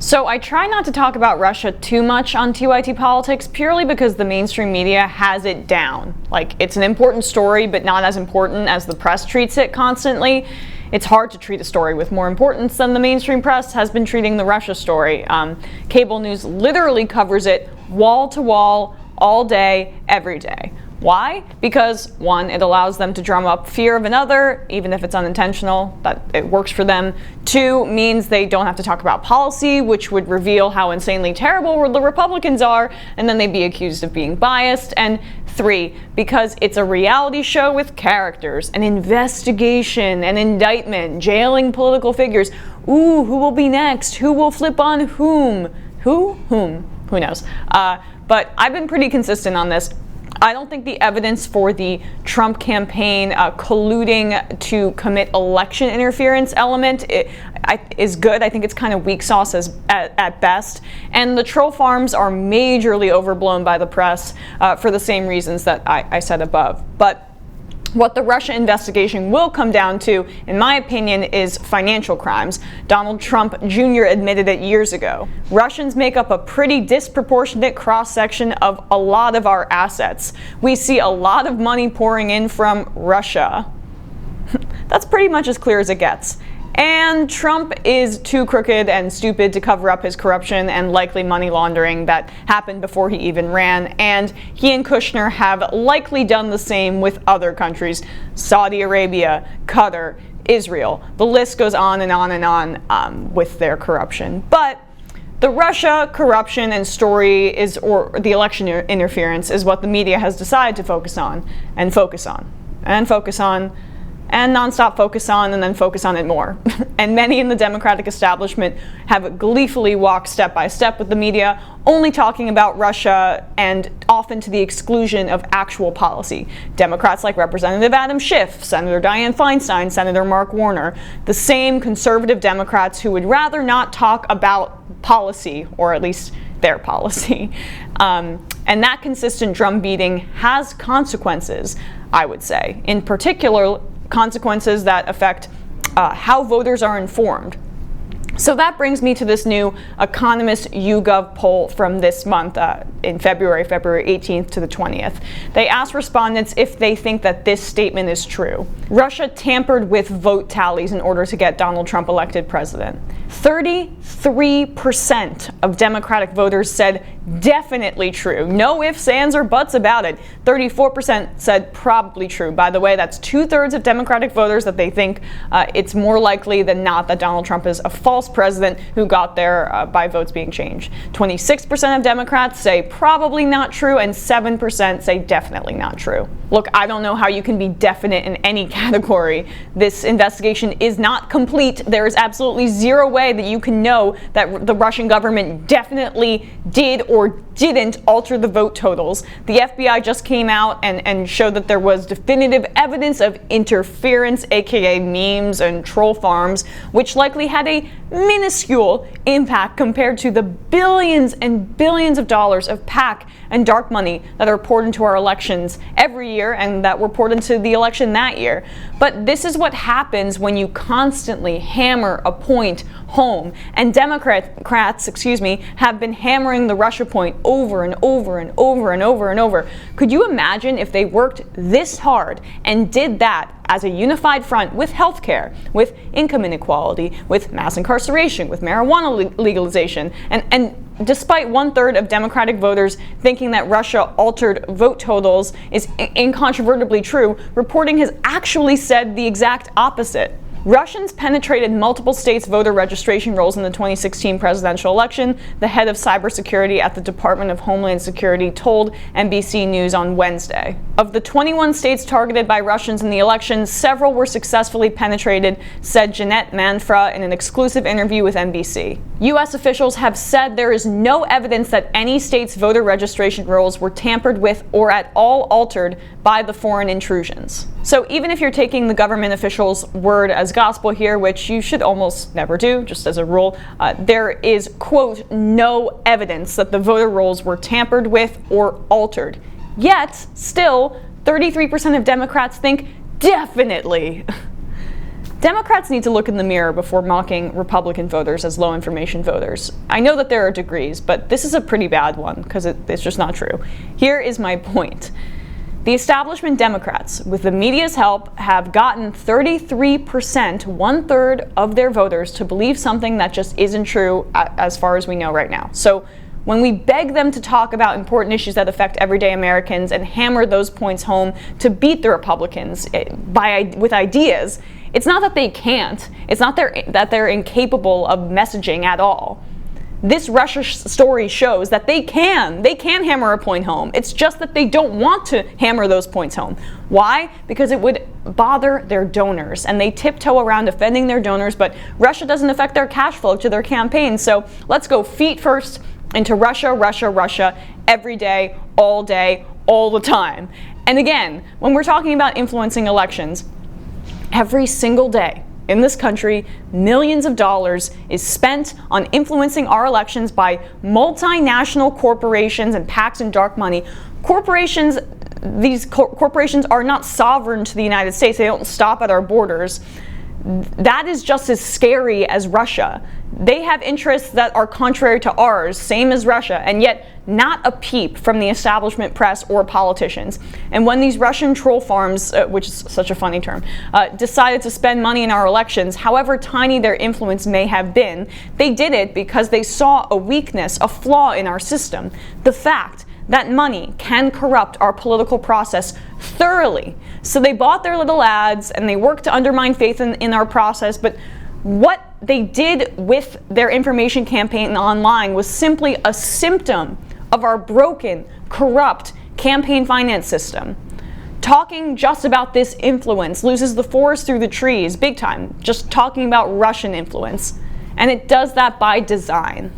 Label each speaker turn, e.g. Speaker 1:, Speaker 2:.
Speaker 1: So I try not to talk about Russia too much on TYT Politics purely because the mainstream media has it down. Like, it's an important story, but not as important as the press treats it constantly. It's hard to treat a story with more importance than the mainstream press has been treating the Russia story. Cable news literally covers it wall to wall, all day, every day. Why? Because, one, it allows them to drum up fear of another, even if it's unintentional, that it works for them. Two, means they don't have to talk about policy, which would reveal how insanely terrible the Republicans are, and then they'd be accused of being biased. And three, because it's a reality show with characters, an investigation, an indictment, jailing political figures. Ooh, who will be next? Who will flip on whom? Whom? Who knows? But I've been pretty consistent on this. I don't think the evidence for the Trump campaign colluding to commit election interference element is good. I think it's kind of weak sauce at best. And the troll farms are majorly overblown by the press for the same reasons that I said above. But what the Russia investigation will come down to, in my opinion, is financial crimes. Donald Trump Jr. admitted it years ago. Russians make up a pretty disproportionate cross-section of a lot of our assets. We see a lot of money pouring in from Russia. That's pretty much as clear as it gets. And Trump is too crooked and stupid to cover up his corruption and likely money laundering that happened before he even ran. And he and Kushner have likely done the same with other countries: Saudi Arabia, Qatar, Israel. The list goes on and on and on with their corruption. But the Russia corruption and story or the election interference is what the media has decided to focus on, and focus on, and focus on, and nonstop focus on, and then focus on it more. And many in the Democratic establishment have gleefully walked step by step with the media, only talking about Russia and often to the exclusion of actual policy. Democrats like Representative Adam Schiff, Senator Dianne Feinstein, Senator Mark Warner, the same conservative Democrats who would rather not talk about policy, or at least their policy. And that consistent drumbeating has consequences, I would say. In particular, consequences that affect how voters are informed. So that brings me to this new Economist YouGov poll from this month in February 18th to the 20th. They asked respondents if they think that this statement is true. Russia tampered with vote tallies in order to get Donald Trump elected president. 33% of Democratic voters said definitely true. No ifs, ands, or buts about it. 34% said probably true. By the way, that's 2/3 of Democratic voters that they think it's more likely than not that Donald Trump is a false president who got there by votes being changed. 26% of Democrats say probably not true, and 7% say definitely not true. Look, I don't know how you can be definite in any category. This investigation is not complete. There is absolutely zero way that you can know that the Russian government definitely did or didn't alter the vote totals. The FBI just came out and showed that there was definitive evidence of interference, aka memes and troll farms, which likely had a minuscule impact compared to the billions and billions of dollars of PAC and dark money that are poured into our elections every year and that were poured into the election that year. But this is what happens when you constantly hammer a point home. And Democrats, have been hammering the Russia point over and over and over and over and over. Could you imagine if they worked this hard and did that as a unified front with healthcare, with income inequality, with mass incarceration, with marijuana legalization, and despite 1/3 of Democratic voters thinking that Russia altered vote totals is incontrovertibly true, reporting has actually said the exact opposite. Russians penetrated multiple states' voter registration rolls in the 2016 presidential election, the head of cybersecurity at the Department of Homeland Security told NBC News on Wednesday. Of the 21 states targeted by Russians in the election, several were successfully penetrated, said Jeanette Manfra in an exclusive interview with NBC. U.S. officials have said there is no evidence that any state's voter registration rolls were tampered with or at all altered by the foreign intrusions. So even if you're taking the government officials' word as gospel here, which you should almost never do, just as a rule, there is, quote, no evidence that the voter rolls were tampered with or altered. Yet, still, 33% of Democrats think definitely. Democrats need to look in the mirror before mocking Republican voters as low information voters. I know that there are degrees, but this is a pretty bad one because it's just not true. Here is my point. The establishment Democrats, with the media's help, have gotten 33%, one-third of their voters, to believe something that just isn't true as far as we know right now. So when we beg them to talk about important issues that affect everyday Americans and hammer those points home to beat the Republicans with ideas, it's not that they can't. It's not that they're incapable of messaging at all. This Russia story shows that they can hammer a point home. It's just that they don't want to hammer those points home. Why? Because it would bother their donors, and they tiptoe around offending their donors, but Russia doesn't affect their cash flow to their campaigns. So let's go feet first into Russia, Russia, Russia, every day, all the time. And again, when we're talking about influencing elections, every single day in this country, millions of dollars is spent on influencing our elections by multinational corporations and PACs and dark money. These corporations are not sovereign to the United States. They don't stop at our borders. That is just as scary as Russia. They have interests that are contrary to ours, same as Russia, and yet not a peep from the establishment press or politicians. And when these Russian troll farms, which is such a funny term, decided to spend money in our elections, however tiny their influence may have been, they did it because they saw a weakness, a flaw in our system. The fact that money can corrupt our political process thoroughly. So they bought their little ads and they worked to undermine faith in our process, but what they did with their information campaign online was simply a symptom of our broken, corrupt campaign finance system. Talking just about this influence loses the forest through the trees big time, just talking about Russian influence. And it does that by design.